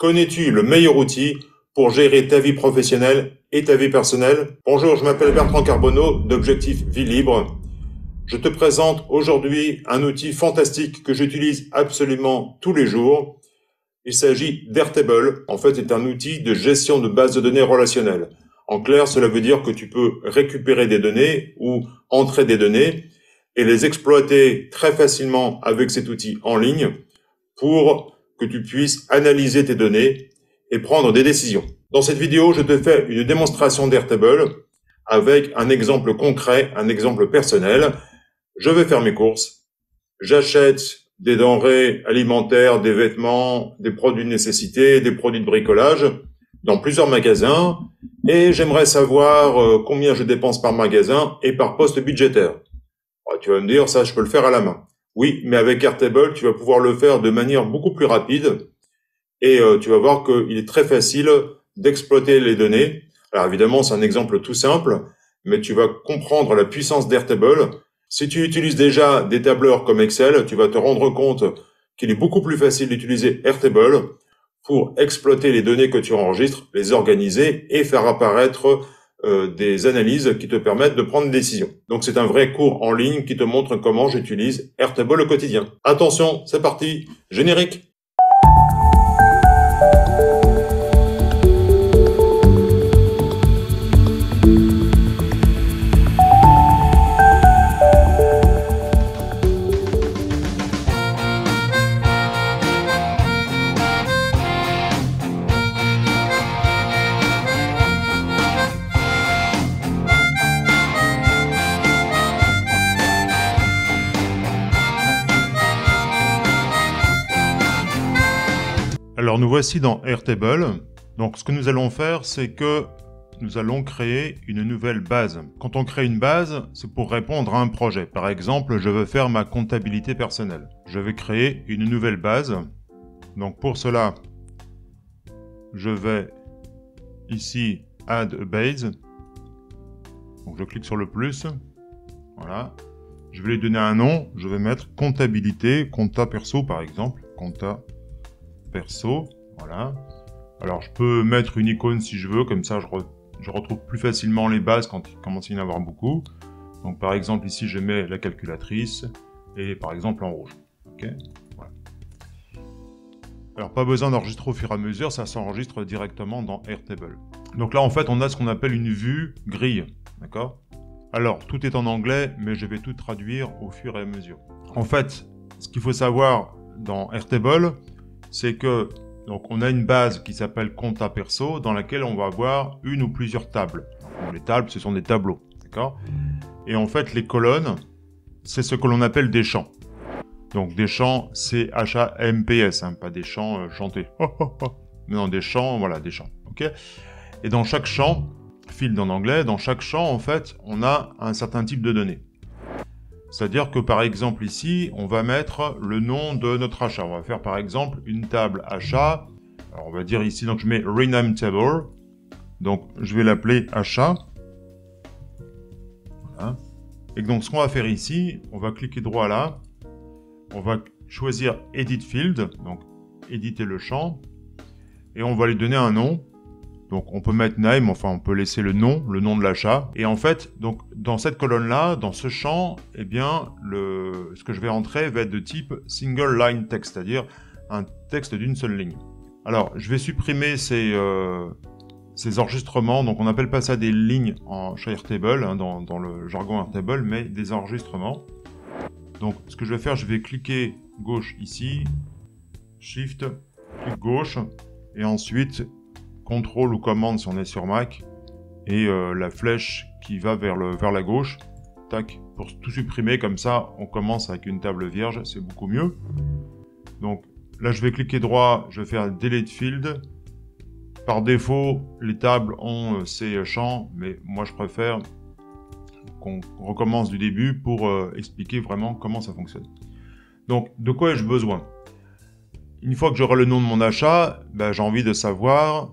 Connais-tu le meilleur outil pour gérer ta vie professionnelle et ta vie personnelle? Bonjour, je m'appelle Bertrand Carbonneau d'Objectif Vie Libre. Je te présente aujourd'hui un outil fantastique que j'utilise absolument tous les jours. Il s'agit d'Airtable. En fait, c'est un outil de gestion de base de données relationnelles. En clair, cela veut dire que tu peux récupérer des données ou entrer des données et les exploiter très facilement avec cet outil en ligne pour que tu puisses analyser tes données et prendre des décisions. Dans cette vidéo, je te fais une démonstration d'Airtable avec un exemple concret, un exemple personnel. Je vais faire mes courses, j'achète des denrées alimentaires, des vêtements, des produits de nécessité, des produits de bricolage dans plusieurs magasins et j'aimerais savoir combien je dépense par magasin et par poste budgétaire. Tu vas me dire, ça je peux le faire à la main. Oui, mais avec Airtable, tu vas pouvoir le faire de manière beaucoup plus rapide et tu vas voir qu'il est très facile d'exploiter les données. Alors évidemment, c'est un exemple tout simple, mais tu vas comprendre la puissance d'Airtable. Si tu utilises déjà des tableurs comme Excel, tu vas te rendre compte qu'il est beaucoup plus facile d'utiliser Airtable pour exploiter les données que tu enregistres, les organiser et faire apparaître des analyses qui te permettent de prendre des décisions. Donc c'est un vrai cours en ligne qui te montre comment j'utilise Airtable au quotidien. Attention, c'est parti, générique. Alors nous voici dans Airtable. Donc ce que nous allons faire, c'est que nous allons créer une nouvelle base. Quand on crée une base, c'est pour répondre à un projet. Par exemple, je veux faire ma comptabilité personnelle. Je vais créer une nouvelle base. Donc pour cela, je vais ici Add a Base. Donc je clique sur le plus. Voilà. Je vais lui donner un nom. Je vais mettre comptabilité, compta perso par exemple. Compta perso, voilà. Alors je peux mettre une icône si je veux, comme ça je retrouve plus facilement les bases quand il commence à y en avoir beaucoup. Donc par exemple ici je mets la calculatrice et par exemple en rouge. Ok, voilà. Alors pas besoin d'enregistrer au fur et à mesure, ça s'enregistre directement dans Airtable. Donc là en fait on a ce qu'on appelle une vue grille, d'accord? Alors tout est en anglais, mais je vais tout traduire au fur et à mesure. En fait, ce qu'il faut savoir dans Airtable, c'est que donc on a une base qui s'appelle compta perso dans laquelle on va avoir une ou plusieurs tables. Donc, les tables, ce sont des tableaux, d'accord? Et en fait, les colonnes, c'est ce que l'on appelle des champs. Donc des champs, c'est H-A-M-P-S, hein, pas des champs chantés. Non, des champs, voilà, des champs, ok? Et dans chaque champ, field en anglais, dans chaque champ, en fait, on a un certain type de données. C'est-à-dire que par exemple ici, on va mettre le nom de notre achat. On va faire par exemple une table achat. Alors on va dire ici, donc je mets rename table. Donc je vais l'appeler achat. Voilà. Et donc ce qu'on va faire ici, on va cliquer droit là. On va choisir edit field, donc éditer le champ. Et on va lui donner un nom. Donc on peut mettre name, enfin on peut laisser le nom de l'achat. Et en fait, donc dans cette colonne-là, dans ce champ, eh bien, ce que je vais entrer va être de type single line text, c'est-à-dire un texte d'une seule ligne. Alors, je vais supprimer ces enregistrements, donc on n'appelle pas ça des lignes chez Airtable, hein, dans le jargon Airtable, mais des enregistrements. Donc ce que je vais faire, je vais cliquer gauche ici, Shift, clic gauche, et ensuite CTRL ou commande si on est sur Mac, et la flèche qui va vers la gauche, tac, pour tout supprimer, comme ça on commence avec une table vierge, c'est beaucoup mieux. Donc là je vais cliquer droit, je vais faire Delete Field. Par défaut, les tables ont ces champs, mais moi je préfère qu'on recommence du début pour expliquer vraiment comment ça fonctionne. Donc de quoi ai-je besoin? Une fois que j'aurai le nom de mon achat, ben, j'ai envie de savoir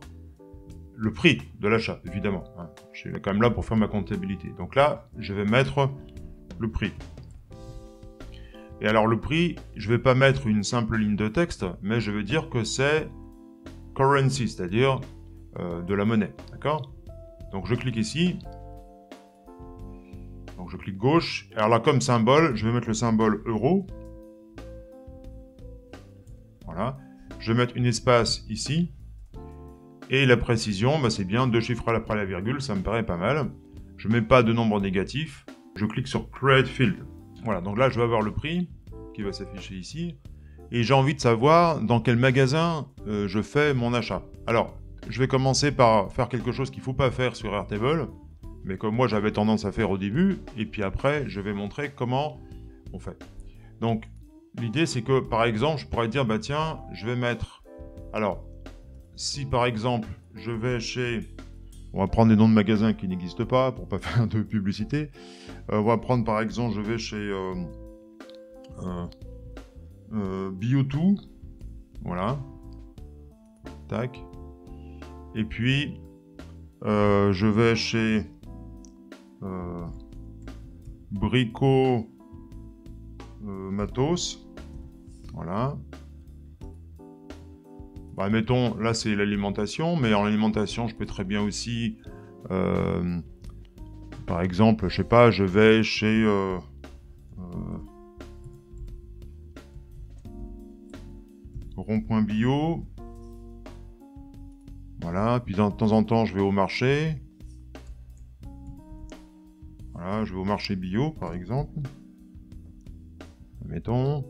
le prix de l'achat, évidemment. Hein. Je suis quand même là pour faire ma comptabilité. Donc là, je vais mettre le prix. Et alors le prix, je ne vais pas mettre une simple ligne de texte, mais je vais dire que c'est currency, c'est-à-dire de la monnaie, d'accord? Donc je clique ici, donc je clique gauche, alors là comme symbole, je vais mettre le symbole euro, voilà, je vais mettre une espace ici, et la précision, bah, c'est bien 2 chiffres après la virgule, ça me paraît pas mal. Je mets pas de nombre négatif, je clique sur Create Field. Voilà, donc là je vais avoir le prix qui va s'afficher ici, et j'ai envie de savoir dans quel magasin je fais mon achat. Alors, je vais commencer par faire quelque chose qu'il ne faut pas faire sur Airtable, mais comme moi j'avais tendance à faire au début, et puis après je vais montrer comment on fait. Donc l'idée c'est que par exemple je pourrais dire bah tiens je vais mettre, alors si par exemple je vais chez, on va prendre des noms de magasins qui n'existent pas pour pas faire de publicité, on va prendre par exemple je vais chez Bio2, voilà, tac, et puis je vais chez Brico Matos, voilà. Bah, mettons, là c'est l'alimentation, mais en alimentation je peux très bien aussi, par exemple, je sais pas, je vais chez Rond-Point Bio, voilà, puis de temps en temps je vais au marché, voilà, je vais au marché bio par exemple, mettons,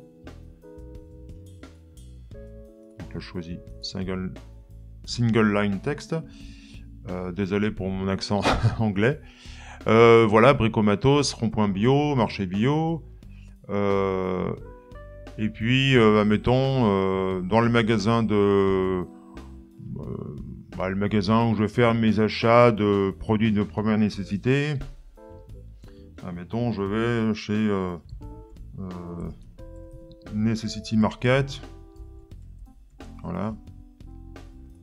donc là je choisis single line text, désolé pour mon accent anglais, voilà, Bricomatos, Rond-Point Bio, marché bio, et puis admettons dans le magasin de le magasin où je vais faire mes achats de produits de première nécessité, admettons je vais chez Necessity Market, voilà,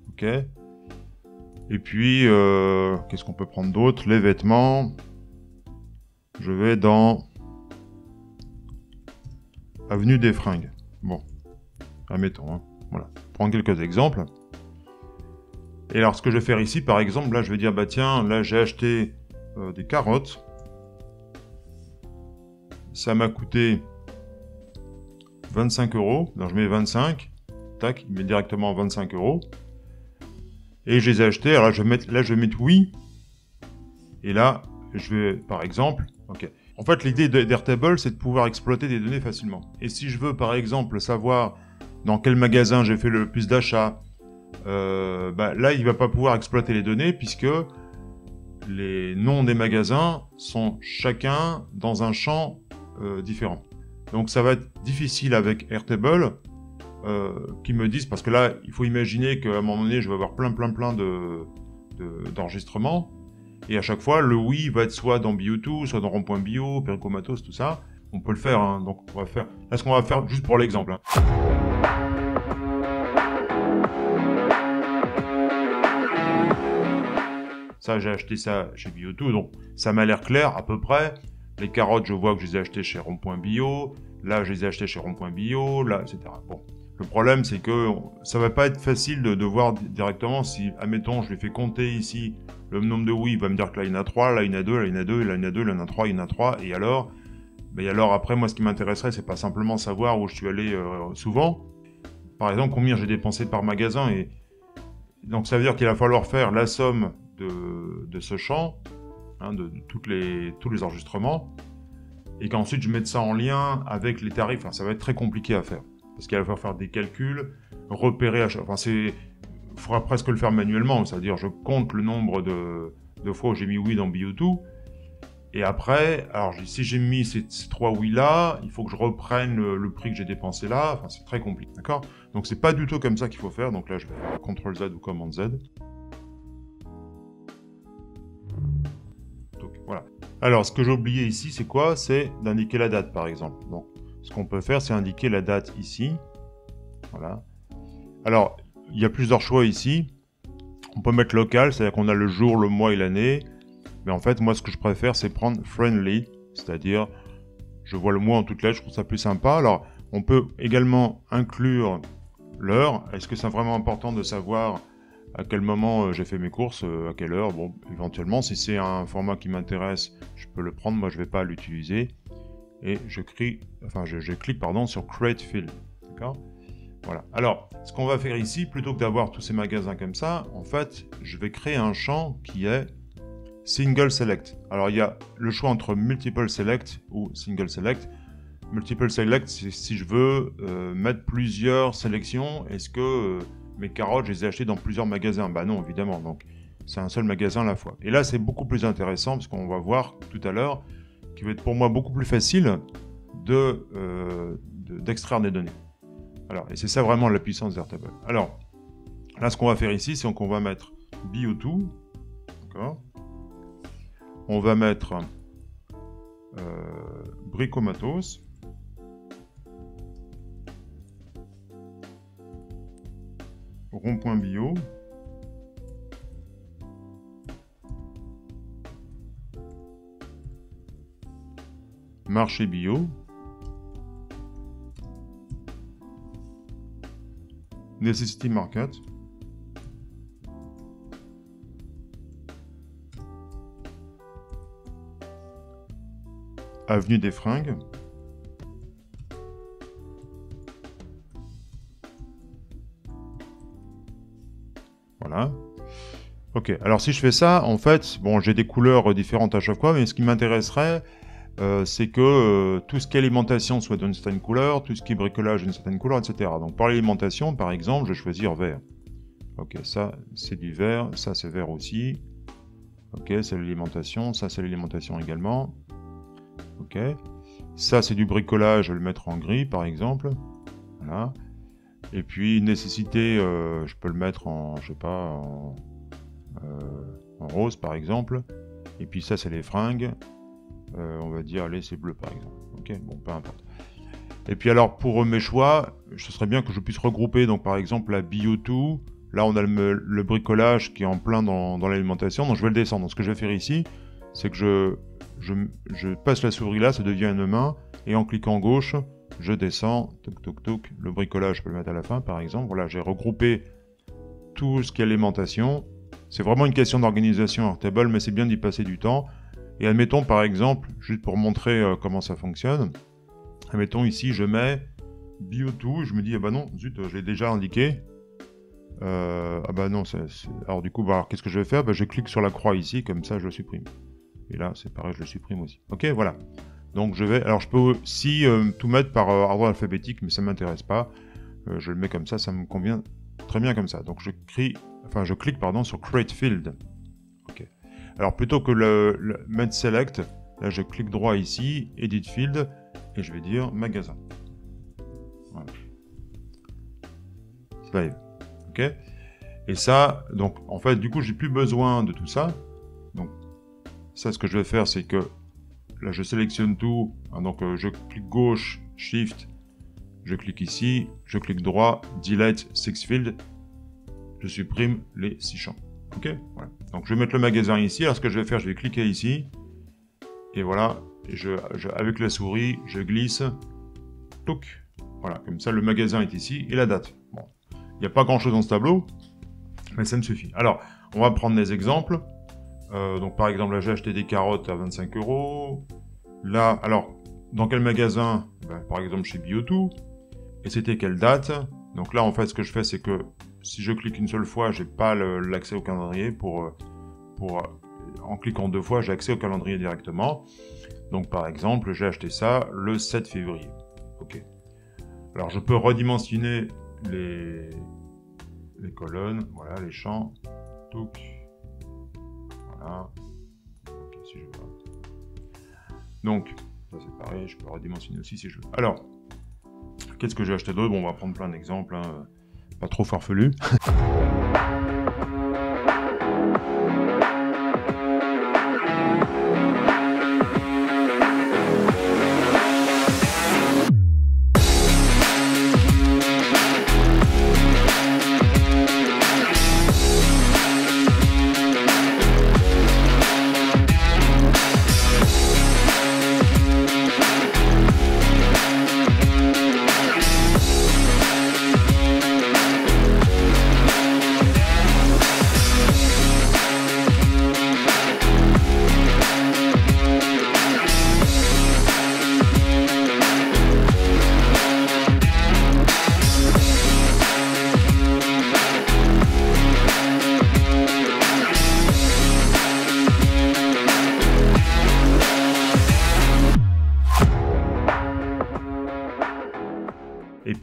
ok, et puis qu'est-ce qu'on peut prendre d'autre, les vêtements, je vais dans Avenue des Fringues, bon, admettons, hein. Voilà, prendre quelques exemples. Et alors ce que je vais faire ici par exemple, là je vais dire bah tiens, là j'ai acheté des carottes, ça m'a coûté 25 €, donc je mets 25, tac, il met directement 25 €, et je les ai achetés, alors là je vais mettre oui, et là je vais par exemple, ok. En fait l'idée d'Airtable c'est de pouvoir exploiter des données facilement, et si je veux par exemple savoir dans quel magasin j'ai fait le plus d'achats, là il va pas pouvoir exploiter les données puisque les noms des magasins sont chacun dans un champ différent. Donc ça va être difficile avec Airtable qui me disent, parce que là il faut imaginer qu'à un moment donné je vais avoir plein d'enregistrements, et à chaque fois le oui va être soit dans Bio2, soit dans Rond-Point Bio, Bricomatos, tout ça. On peut le faire, hein. Donc on va faire, là ce qu'on va faire juste pour l'exemple, hein. Ça, j'ai acheté ça chez Bio2, donc ça m'a l'air clair à peu près. Les carottes, je vois que je les ai achetées chez Rond-Point Bio. Là, je les ai achetées chez Rond-Point Bio, là, etc. Bon. Le problème, c'est que ça va pas être facile de voir directement si, admettons, je lui fais compter ici le nombre de oui, il va me dire que là, il y en a 3, là, il y en a 2, là, il y en a 2, là, il y en a 2, là, il y en a 3, il y en a 3, et alors, après, moi, ce qui m'intéresserait, c'est pas simplement savoir où je suis allé souvent. Par exemple, combien j'ai dépensé par magasin, et donc ça veut dire qu'il va falloir faire la somme de ce champ, hein, de tous les enregistrements, et qu'ensuite je mette ça en lien avec les tarifs. Enfin, ça va être très compliqué à faire, parce qu'il va falloir faire des calculs, repérer à chaque... Enfin, il faudra presque le faire manuellement, c'est-à-dire je compte le nombre de fois où j'ai mis oui dans Bio2, et après, alors si j'ai mis ces 3 oui là, il faut que je reprenne le prix que j'ai dépensé là, enfin c'est très compliqué, d'accord? Donc c'est pas du tout comme ça qu'il faut faire, donc là je vais faire CTRL Z ou Command Z. Donc voilà. Alors ce que j'ai oublié ici, c'est quoi? C'est d'indiquer la date par exemple. Donc ce qu'on peut faire, c'est indiquer la date ici. Voilà. Alors, il y a plusieurs choix ici. On peut mettre local, c'est-à-dire qu'on a le jour, le mois et l'année. Mais en fait, moi, ce que je préfère, c'est prendre friendly, c'est-à-dire, je vois le mois en toutes lettres, je trouve ça plus sympa. Alors, on peut également inclure l'heure. Est-ce que c'est vraiment important de savoir à quel moment j'ai fait mes courses, à quelle heure? Bon, éventuellement, si c'est un format qui m'intéresse, je peux le prendre. Moi, je ne vais pas l'utiliser. Et je clique sur Create Field. D'accord? Voilà. Alors, ce qu'on va faire ici, plutôt que d'avoir tous ces magasins comme ça, en fait, je vais créer un champ qui est Single Select. Alors, il y a le choix entre Multiple Select ou Single Select. Multiple Select, c'est si je veux mettre plusieurs sélections. Est-ce que mes carottes, je les ai achetées dans plusieurs magasins? Bah non, évidemment. Donc, c'est un seul magasin à la fois. Et là, c'est beaucoup plus intéressant parce qu'on va voir tout à l'heure qu'il va être pour moi beaucoup plus facile d'extraire des données. Alors, et c'est ça vraiment la puissance d'Airtable. Alors, là, ce qu'on va faire ici, c'est qu'on va mettre BO2. D'accord. On va mettre Bricomatos. Rond.bio. Marché bio. Necessity Market. Avenue des Fringues. Voilà. Ok, alors si je fais ça, en fait, bon, j'ai des couleurs différentes à chaque fois, mais ce qui m'intéresserait, c'est que tout ce qui est alimentation soit d'une certaine couleur, tout ce qui est bricolage d'une certaine couleur, etc. Donc pour l'alimentation, par exemple, je vais choisir vert. Ok, ça c'est du vert, ça c'est vert aussi. Ok, c'est l'alimentation, ça c'est l'alimentation également. Ok, ça c'est du bricolage, je vais le mettre en gris par exemple. Voilà. Et puis nécessité, je peux le mettre en, je sais pas, en rose par exemple. Et puis ça c'est les fringues. On va dire, allez, c'est bleu par exemple. Ok, bon, peu importe. Et puis alors, pour mes choix, ce serait bien que je puisse regrouper, donc par exemple la BO2, là on a le bricolage qui est en plein dans l'alimentation, donc je vais le descendre. Donc ce que je vais faire ici, c'est que je passe la souris là, ça devient une main, et en cliquant gauche, je descends, toc toc toc, le bricolage, je peux le mettre à la fin par exemple. Voilà, j'ai regroupé tout ce qui est alimentation. C'est vraiment une question d'organisation Airtable, mais c'est bien d'y passer du temps. Et admettons par exemple, juste pour montrer comment ça fonctionne, admettons ici je mets BO2, je me dis ah bah non, zut, je l'ai déjà indiqué. Ah bah non, alors du coup, bah, qu'est-ce que je vais faire? Bah, je clique sur la croix ici, comme ça je le supprime. Et là c'est pareil, je le supprime aussi. Ok, voilà. Donc je vais, alors je peux aussi tout mettre par ordre alphabétique, mais ça ne m'intéresse pas. Je le mets comme ça me convient très bien comme ça. Donc je clique sur Create Field. Ok. Alors plutôt que le mettre Select, là je clique droit ici, Edit Field, et je vais dire Magasin. Voilà. Slide. Ok. Et ça, donc en fait, du coup, j'ai plus besoin de tout ça. Donc ça, ce que je vais faire, c'est que là, je sélectionne tout. Hein, donc je clique gauche, Shift, je clique ici, je clique droit, Delete 6 Field, je supprime les 6 champs. Ok, voilà. Donc je vais mettre le magasin ici. Alors ce que je vais faire, je vais cliquer ici. Et voilà. Et avec la souris, je glisse. Touc. Voilà, comme ça le magasin est ici et la date. Bon. Il n'y a pas grand chose dans ce tableau, mais ça me suffit. Alors, on va prendre des exemples. Donc par exemple, là j'ai acheté des carottes à 25 €. Là, alors, dans quel magasin? Par exemple chez BO2. Et c'était quelle date? Donc là, en fait, ce que je fais, c'est que si je clique une seule fois, j'ai pas l'accès au calendrier. En cliquant 2 fois, j'ai accès au calendrier directement. Donc par exemple, j'ai acheté ça le 7 février. Ok. Alors je peux redimensionner les colonnes, voilà, les champs. Touc. Voilà. Ok, si je veux. Donc, ça c'est pareil, je peux redimensionner aussi si je veux. Alors, qu'est-ce que j'ai acheté d'autre? Bon, on va prendre plein d'exemples, hein, pas trop farfelu.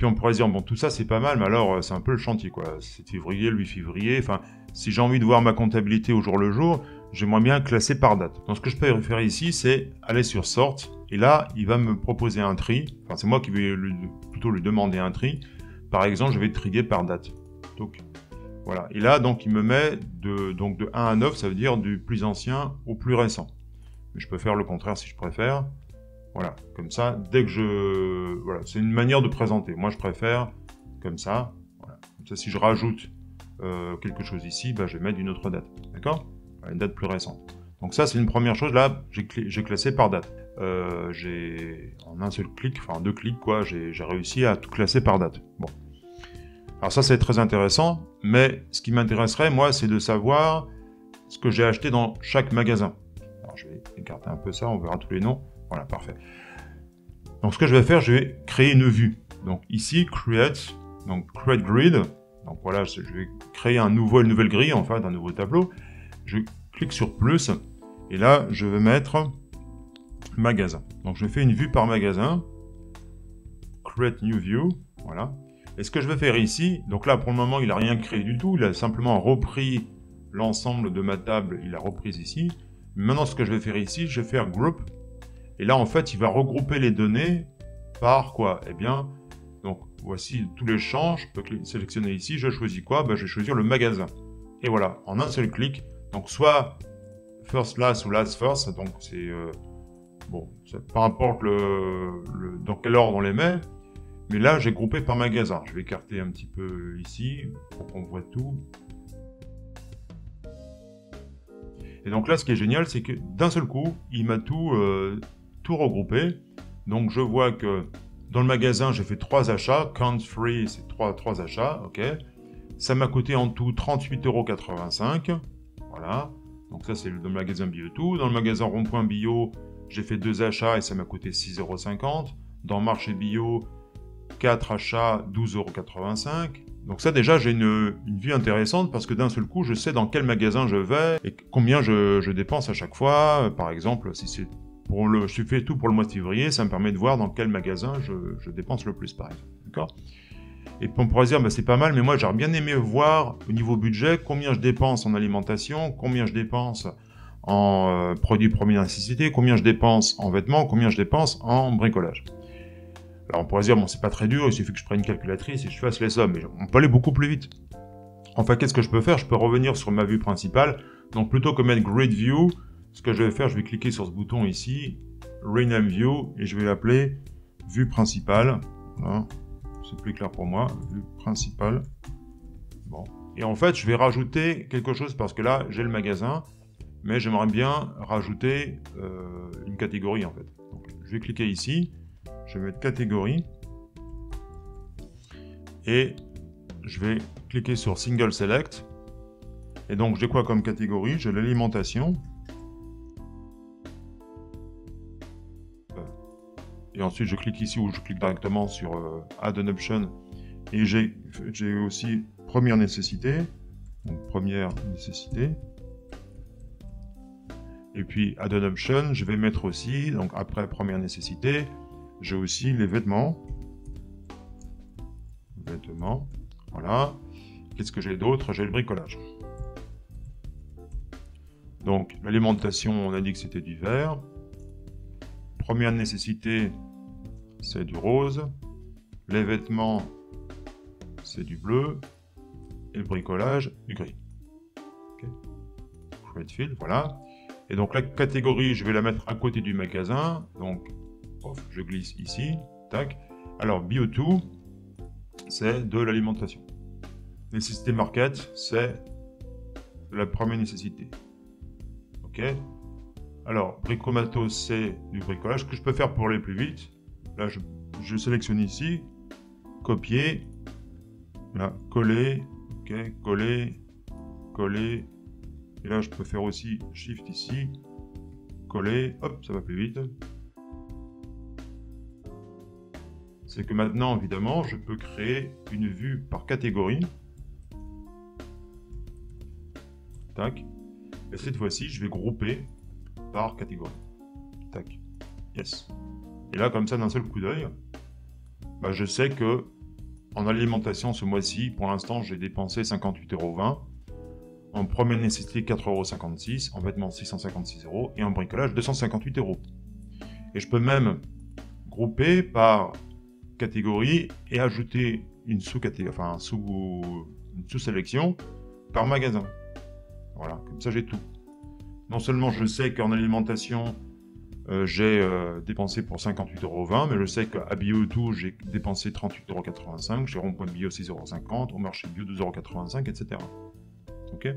puis on pourrait se dire, bon, tout ça c'est pas mal, mais alors c'est un peu le chantier, quoi. C'est février, le 8 février, enfin, si j'ai envie de voir ma comptabilité au jour le jour, j'aimerais bien classer par date. Donc ce que je peux faire ici, c'est aller sur Sort, et là, il va me proposer un tri, enfin c'est moi qui vais plutôt lui demander un tri. Par exemple, je vais triguer par date. Donc, voilà. Et là, donc, il me met de 1 à 9, ça veut dire du plus ancien au plus récent. Mais je peux faire le contraire si je préfère. Voilà, comme ça, dès que je... Voilà, c'est une manière de présenter. Moi, je préfère comme ça. Voilà. Comme ça, si je rajoute quelque chose ici, bah, je vais mettre une autre date. D'accord? Une date plus récente. Donc ça, c'est une première chose. Là, j'ai classé par date. En un seul clic, enfin 2 clics, quoi, j'ai réussi à tout classer par date. Bon. Alors ça, c'est très intéressant, mais ce qui m'intéresserait, moi, c'est de savoir ce que j'ai acheté dans chaque magasin. Alors, je vais écarter un peu ça, on verra tous les noms. Voilà, parfait. Donc, ce que je vais faire, je vais créer une vue. Donc, ici, Create Grid. Donc, voilà, je vais créer une nouvelle grille, en fait, un nouveau tableau. Je clique sur plus, et là, je vais mettre magasin. Donc, je fais une vue par magasin. Create New View, voilà. Et ce que je vais faire ici, donc là, pour le moment, il n'a rien créé du tout. Il a simplement repris l'ensemble de ma table, il a repris ici. Maintenant, ce que je vais faire ici, je vais faire Group. Et là, en fait, il va regrouper les données par quoi? Eh bien, donc, voici tous les champs. Je peux sélectionner ici. Je choisis quoi? Ben, je vais choisir le magasin. Et voilà, en un seul clic. Donc, soit First Last ou Last First. Donc, c'est... bon, peu importe dans quel ordre on les met. Mais là, j'ai groupé par magasin. Je vais écarter un petit peu ici pour qu'on voit tout. Et donc là, ce qui est génial, c'est que d'un seul coup, il m'a tout regroupé. Donc je vois que dans le magasin, j'ai fait 3 achats. Count free, c'est 3 achats. Ok. Ça m'a coûté en tout 38,85 €. Voilà. Donc ça, c'est dans le magasin Bio2. Dans le magasin Rond-Point Bio, j'ai fait 2 achats et ça m'a coûté 6,50 €. Dans Marché Bio, 4 achats, 12,85 €. Donc ça déjà j'ai une vue intéressante parce que d'un seul coup je sais dans quel magasin je vais et combien je dépense à chaque fois. Par exemple, si c'est je fais tout pour le mois de février, ça me permet de voir dans quel magasin je dépense le plus par exemple. D'accord? Et puis on pourrait se dire, bah, c'est pas mal, mais moi j'aurais bien aimé voir au niveau budget combien je dépense en alimentation, combien je dépense en produits de première nécessité, combien je dépense en vêtements, combien je dépense en bricolage. Alors on pourrait se dire, bon, c'est pas très dur, il suffit que je prenne une calculatrice et je fasse les sommes, mais on peut aller beaucoup plus vite. Enfin, qu'est-ce que je peux faire? Je peux revenir sur ma vue principale. Donc plutôt que mettre Grid View, ce que je vais faire, je vais cliquer sur ce bouton ici, Rename View, et je vais l'appeler Vue principale. Voilà. C'est plus clair pour moi, Vue principale. Bon. Et en fait, je vais rajouter quelque chose parce que là, j'ai le magasin, mais j'aimerais bien rajouter une catégorie en fait. Donc, je vais cliquer ici. Je vais mettre catégorie et je vais cliquer sur Single Select. Et donc, j'ai quoi comme catégorie? J'ai l'alimentation. Et ensuite, je clique ici ou je clique directement sur Add an Option. Et j'ai aussi première nécessité. Donc, première nécessité. Et puis, Add an Option, je vais mettre aussi, donc après première nécessité, j'ai aussi les vêtements. Vêtements. Voilà. Qu'est-ce que j'ai d'autre? J'ai le bricolage. Donc, l'alimentation, on a dit que c'était du vert. Première nécessité, c'est du rose. Les vêtements, c'est du bleu. Et le bricolage, du gris. Okay. Create field, voilà. Et donc, la catégorie, je vais la mettre à côté du magasin. Donc, je glisse ici, tac. Alors, Bio2, c'est de l'alimentation. Nécessité market, c'est la première nécessité. Ok. Alors, bricomatos, c'est du bricolage. Ce que je peux faire pour aller plus vite, là, je sélectionne ici, copier, là, coller, ok, coller, coller. Et là, je peux faire aussi Shift ici, coller, hop, ça va plus vite. C'est que maintenant, évidemment, je peux créer une vue par catégorie. Tac. Et cette fois-ci, je vais grouper par catégorie. Tac. Yes. Et là, comme ça, d'un seul coup d'œil, bah, je sais que En alimentation, ce mois-ci, pour l'instant, j'ai dépensé 58,20 €. En première nécessité, 4,56 €. En vêtements, 656 €. Et en bricolage, 258 €. Et je peux même grouper par catégorie et ajouter une sous-catégorie, enfin une sous-sélection par magasin. Voilà, comme ça j'ai tout. Non seulement je sais qu'en alimentation, j'ai dépensé pour 58,20 €, mais je sais qu'à Bio2, j'ai dépensé 38,85 €, chez Rond-Point Bio 6,50 €, au marché bio 2,85 €, etc. Ok.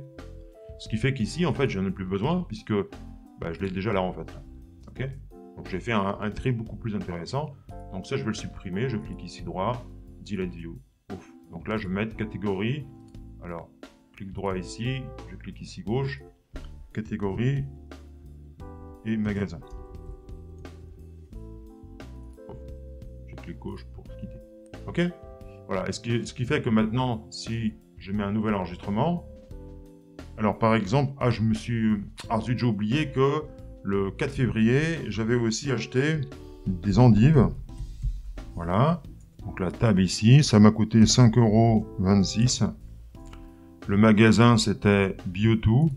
Ce qui fait qu'ici, en fait, je n'en ai plus besoin, puisque je l'ai déjà là, en fait. Ok. Donc j'ai fait un tri beaucoup plus intéressant. Donc ça, je vais le supprimer, je clique ici droit, Delete View. Ouf. Donc là, je vais mettre catégorie. Alors, clic droit ici, je clique ici gauche, catégorie et magasin. Je clique gauche pour quitter. Ok. Voilà. Et ce qui fait que maintenant, si je mets un nouvel enregistrement, alors par exemple, zut, j'ai oublié que le 4 février, j'avais aussi acheté des endives. Voilà. Donc la table ici, ça m'a coûté 5,26 €. Le magasin, c'était Bio2.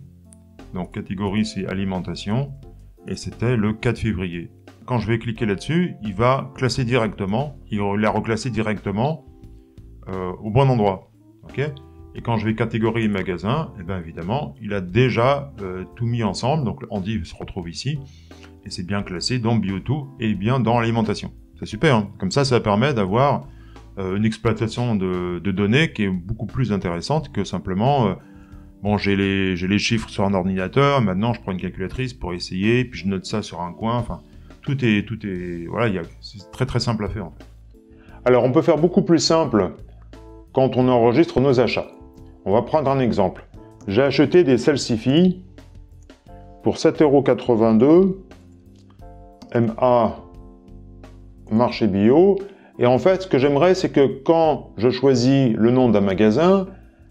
Donc catégorie, c'est alimentation. Et c'était le 4 février. Quand je vais cliquer là-dessus, il va classer directement. Il l'a reclassé directement au bon endroit. Ok. Et quand je vais catégorie magasin, eh bien évidemment, il a déjà tout mis ensemble. Donc l'endive se retrouve ici. Et c'est bien classé dans Bio2 et bien dans l'alimentation. C'est super, hein. Comme ça permet d'avoir une exploitation de données qui est beaucoup plus intéressante que simplement, j'ai les chiffres sur un ordinateur, maintenant je prends une calculatrice pour essayer, puis je note ça sur un coin, enfin, tout est, voilà, c'est très très simple à faire en fait. Alors on peut faire beaucoup plus simple quand on enregistre nos achats. On va prendre un exemple. J'ai acheté des salsifis pour 7,82 €, MA marché bio. Et en fait, ce que j'aimerais, c'est que quand je choisis le nom d'un magasin,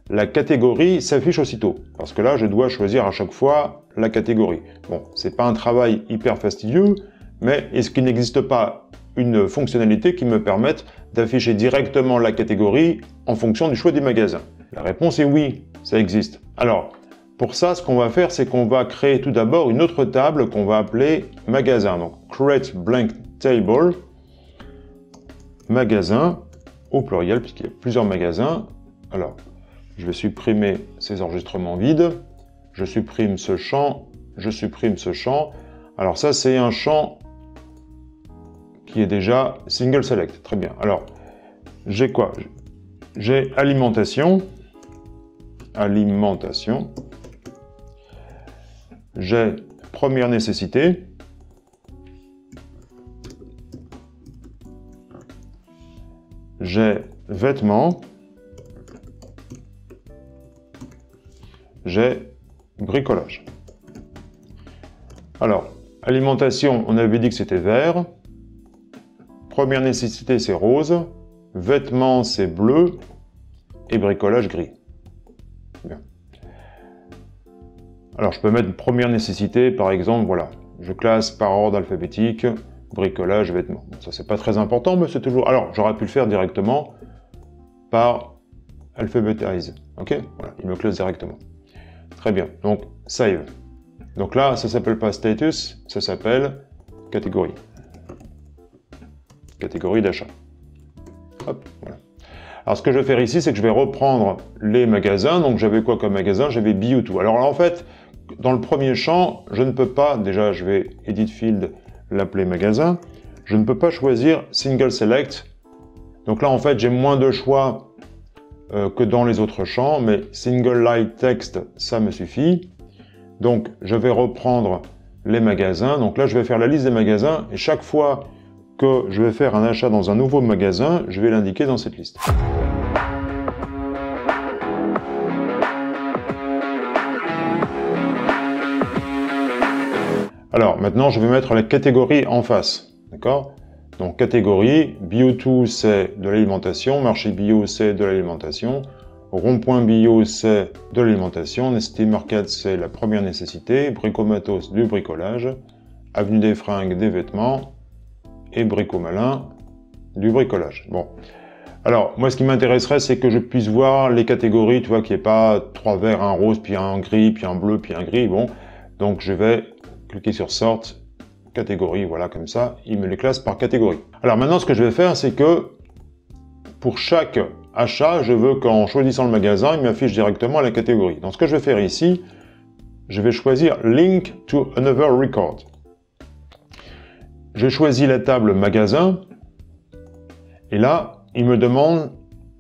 la catégorie s'affiche aussitôt. Parce que là, je dois choisir à chaque fois la catégorie. Bon, c'est pas un travail hyper fastidieux, mais est-ce qu'il n'existe pas une fonctionnalité qui me permette d'afficher directement la catégorie en fonction du choix du magasin? La réponse est oui, ça existe. Alors, pour ça, ce qu'on va faire, c'est qu'on va créer tout d'abord une autre table qu'on va appeler magasin. Donc, create blank table, magasin, au pluriel, puisqu'il y a plusieurs magasins. Alors, je vais supprimer ces enregistrements vides. Je supprime ce champ. Je supprime ce champ. Alors ça, c'est un champ qui est déjà single select. Très bien. Alors, j'ai quoi? J'ai alimentation. Alimentation. J'ai première nécessité. J'ai vêtements. J'ai bricolage. Alors, alimentation, on avait dit que c'était vert. Première nécessité, c'est rose. Vêtements, c'est bleu. Et bricolage, gris. Bien. Alors, je peux mettre première nécessité, par exemple, voilà. Je classe par ordre alphabétique, bricolage, vêtements. Bon, ça, c'est pas très important, mais c'est toujours... Alors, j'aurais pu le faire directement par alphabetize. Ok? Voilà, il me classe directement. Très bien. Donc, save. Donc là, ça s'appelle pas status, ça s'appelle catégorie. Catégorie d'achat. Hop, voilà. Alors, ce que je vais faire ici, c'est que je vais reprendre les magasins. Donc, j'avais quoi comme magasin? J'avais Bio2. Alors là, en fait, dans le premier champ, je ne peux pas, déjà, je vais edit field, l'appeler magasin. Je ne peux pas choisir single select. Donc là, en fait, j'ai moins de choix que dans les autres champs, mais single light text, ça me suffit. Donc, je vais reprendre les magasins. Donc là, je vais faire la liste des magasins et chaque fois que je vais faire un achat dans un nouveau magasin, je vais l'indiquer dans cette liste. Alors, maintenant, je vais mettre la catégorie en face. D'accord? Donc, catégorie, Bio2, c'est de l'alimentation, marché bio, c'est de l'alimentation, Rond-Point Bio, c'est de l'alimentation, Necessity Market, c'est la première nécessité, Bricomatos, du bricolage, Avenue des Fringues, des vêtements, et Bricomalin, du bricolage. Bon. Alors, moi, ce qui m'intéresserait, c'est que je puisse voir les catégories, tu vois, qu'il n'y ait pas 3 verts, un rose, puis un gris, puis un bleu, puis un gris. Bon, donc je vais cliquer sur Sort, catégorie, voilà, comme ça, il me les classe par catégorie. Alors maintenant, ce que je vais faire, c'est que pour chaque achat, je veux qu'en choisissant le magasin, il m'affiche directement la catégorie. Donc ce que je vais faire ici, je vais choisir Link to another record. Je choisis la table magasin, et là, il me demande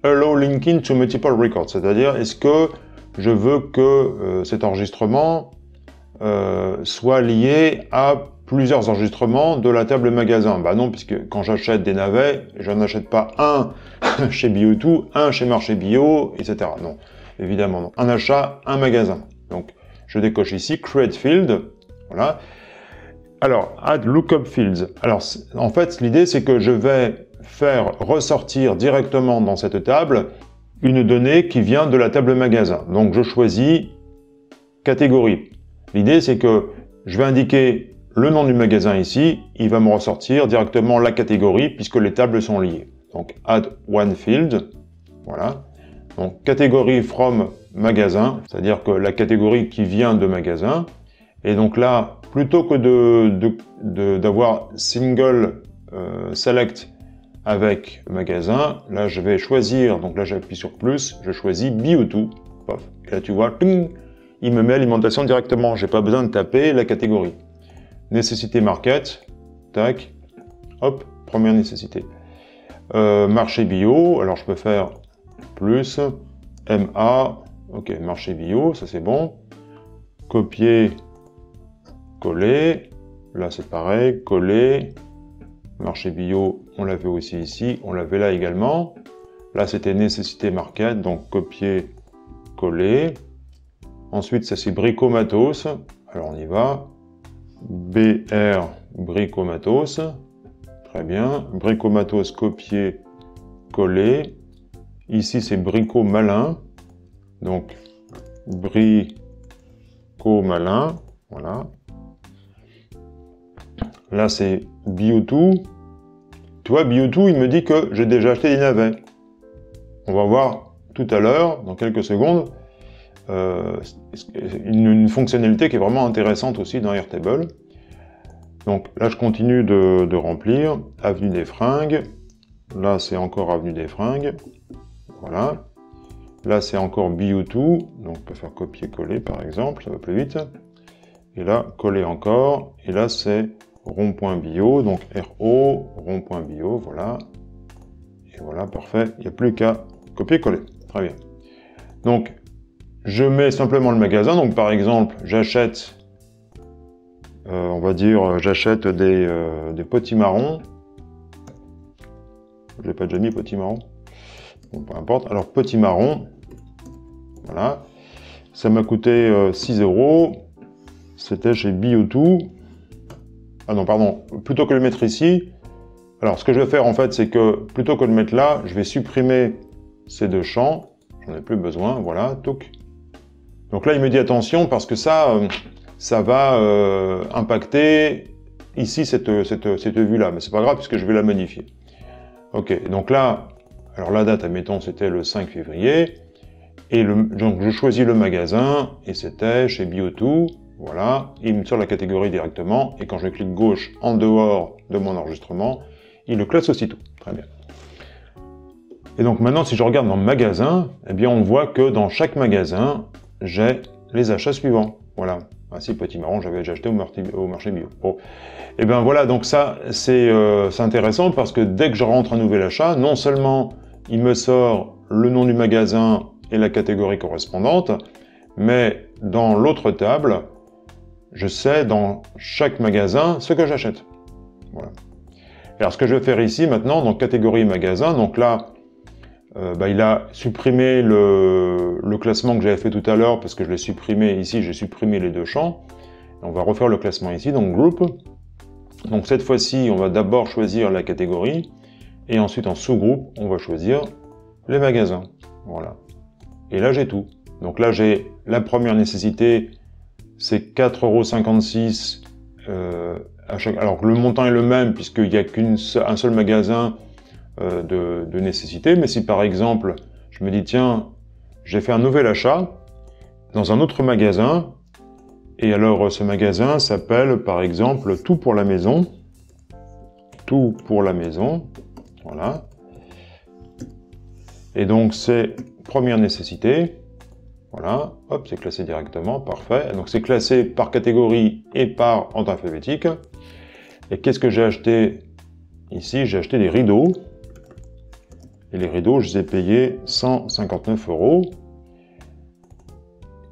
Allow linking to multiple records, c'est-à-dire est-ce que je veux que cet enregistrement soit lié à plusieurs enregistrements de la table magasin. Bah non, puisque quand j'achète des navets, je n'achète pas un chez Bio2, un chez Marché Bio, etc. Non, évidemment non. Un achat, un magasin. Donc, je décoche ici, Create Field, voilà. Alors, Add Lookup Fields. Alors, en fait, l'idée, c'est que je vais faire ressortir directement dans cette table une donnée qui vient de la table magasin. Donc, je choisis catégorie. L'idée, c'est que je vais indiquer le nom du magasin ici, il va me ressortir directement la catégorie puisque les tables sont liées. Donc, Add One Field, voilà. Donc, catégorie from magasin, c'est-à-dire que la catégorie qui vient de magasin. Et donc là, plutôt que d'avoir single select avec magasin, là je vais choisir, donc là j'appuie sur plus, je choisis Bio2, et là tu vois, ping, il me met l'alimentation directement, j'ai pas besoin de taper la catégorie. Nécessité market, tac, hop, première nécessité. Marché bio, alors je peux faire plus, MA, ok, marché bio, ça c'est bon. Copier, coller, là c'est pareil, coller, marché bio, on l'avait aussi ici, on l'avait là également. Là c'était nécessité market, donc copier, coller. Ensuite ça c'est bricomatos, alors on y va. BR bricomatos, très bien. Bricomatos copier, coller. Ici c'est brico malin, donc brico malin, voilà. Là c'est Bio2. Tu vois, Bio2, il me dit que j'ai déjà acheté des navets. On va voir tout à l'heure, dans quelques secondes, une fonctionnalité qui est vraiment intéressante aussi dans Airtable. Donc là, je continue de remplir. Avenue des Fringues. Là, c'est encore Avenue des Fringues. Voilà. Là, c'est encore Bio2. Donc, on peut faire copier-coller, par exemple. Ça va plus vite. Et là, coller encore. Et là, c'est rond-point bio. Donc, RO, rond-point bio. Voilà. Et voilà, parfait. Il n'y a plus qu'à copier-coller. Très bien. Donc, je mets simplement le magasin. Donc, par exemple, j'achète, on va dire, j'achète des potimarrons. Je n'ai pas déjà mis potimarron. Bon, peu importe. Alors, potimarron. Voilà. Ça m'a coûté 6 €. C'était chez Bio2. Ah non, pardon. Plutôt que de le mettre ici, alors ce que je vais faire en fait, c'est que plutôt que de le mettre là, je vais supprimer ces deux champs. J'en ai plus besoin. Voilà. Touc. Donc là, il me dit attention parce que ça va impacter ici cette vue-là. Mais c'est pas grave puisque je vais la modifier. Ok. Donc là, alors la date, admettons, c'était le 5 février. Et donc je choisis le magasin et c'était chez Bio2. Voilà. Il me sort la catégorie directement. Et quand je clique gauche en dehors de mon enregistrement, il le classe aussitôt. Très bien. Et donc maintenant, si je regarde dans magasin, eh bien on voit que dans chaque magasin, j'ai les achats suivants. Voilà. Ah si, potimarron, j'avais déjà acheté au marché bio. Bon. Et bien voilà, donc ça, c'est intéressant parce que dès que je rentre un nouvel achat, non seulement il me sort le nom du magasin et la catégorie correspondante, mais dans l'autre table, je sais dans chaque magasin ce que j'achète. Voilà. Alors ce que je vais faire ici maintenant, dans catégorie magasin, donc là, il a supprimé le classement que j'avais fait tout à l'heure parce que je l'ai supprimé ici, j'ai supprimé les deux champs. On va refaire le classement ici, donc group. Donc cette fois-ci, on va d'abord choisir la catégorie et ensuite en sous-groupe, on va choisir les magasins. Voilà. Et là, j'ai tout. Donc là, j'ai la première nécessité, c'est 4,56 € à chaque. Alors le montant est le même puisqu'il n'y a qu'un seul magasin de nécessité. Mais si par exemple, je me dis, tiens, j'ai fait un nouvel achat dans un autre magasin, et alors ce magasin s'appelle par exemple Tout pour la maison. Tout pour la maison, voilà. Et donc c'est première nécessité, voilà, hop, c'est classé directement, parfait. Donc c'est classé par catégorie et par ordre alphabétique. Et qu'est-ce que j'ai acheté ici? J'ai acheté des rideaux. Et les rideaux, je les ai payés 159 €.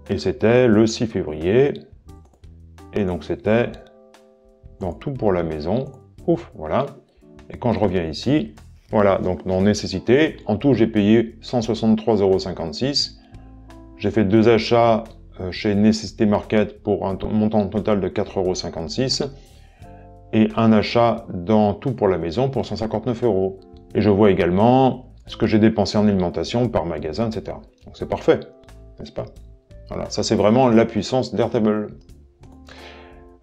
Et c'était le 6 février. Et donc c'était dans Tout pour la maison. Ouf, voilà. Et quand je reviens ici, voilà, donc dans nécessité, en tout j'ai payé 163,56 €. J'ai fait 2 achats chez Nécessité Market pour un montant total de 4,56 €. Et un achat dans Tout pour la maison pour 159 €. Et je vois également ce que j'ai dépensé en alimentation par magasin, etc. Donc c'est parfait, n'est-ce pas? Voilà, ça c'est vraiment la puissance d'Airtable.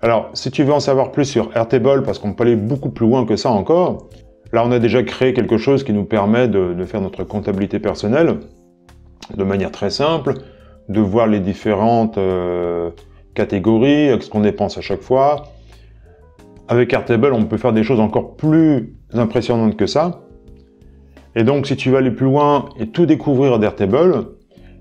Alors, si tu veux en savoir plus sur Airtable, parce qu'on peut aller beaucoup plus loin que ça encore, là on a déjà créé quelque chose qui nous permet de faire notre comptabilité personnelle, de manière très simple, de voir les différentes catégories, ce qu'on dépense à chaque fois. Avec Airtable, on peut faire des choses encore plus impressionnantes que ça. Et donc, si tu veux aller plus loin et tout découvrir d'Airtable,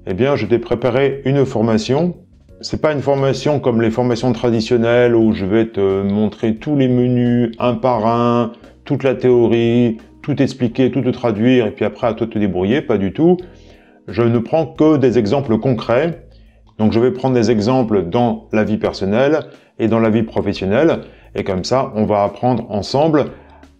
eh bien, je t'ai préparé une formation. C'est pas une formation comme les formations traditionnelles où je vais te montrer tous les menus un par un, toute la théorie, tout expliquer, tout te traduire, et puis après à toi de te débrouiller, pas du tout. Je ne prends que des exemples concrets. Donc, je vais prendre des exemples dans la vie personnelle et dans la vie professionnelle. Et comme ça, on va apprendre ensemble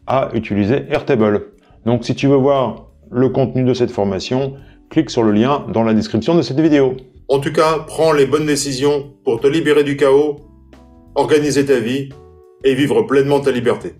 à utiliser Airtable. Donc, si tu veux voir le contenu de cette formation, clique sur le lien dans la description de cette vidéo. En tout cas, prends les bonnes décisions pour te libérer du chaos, organiser ta vie et vivre pleinement ta liberté.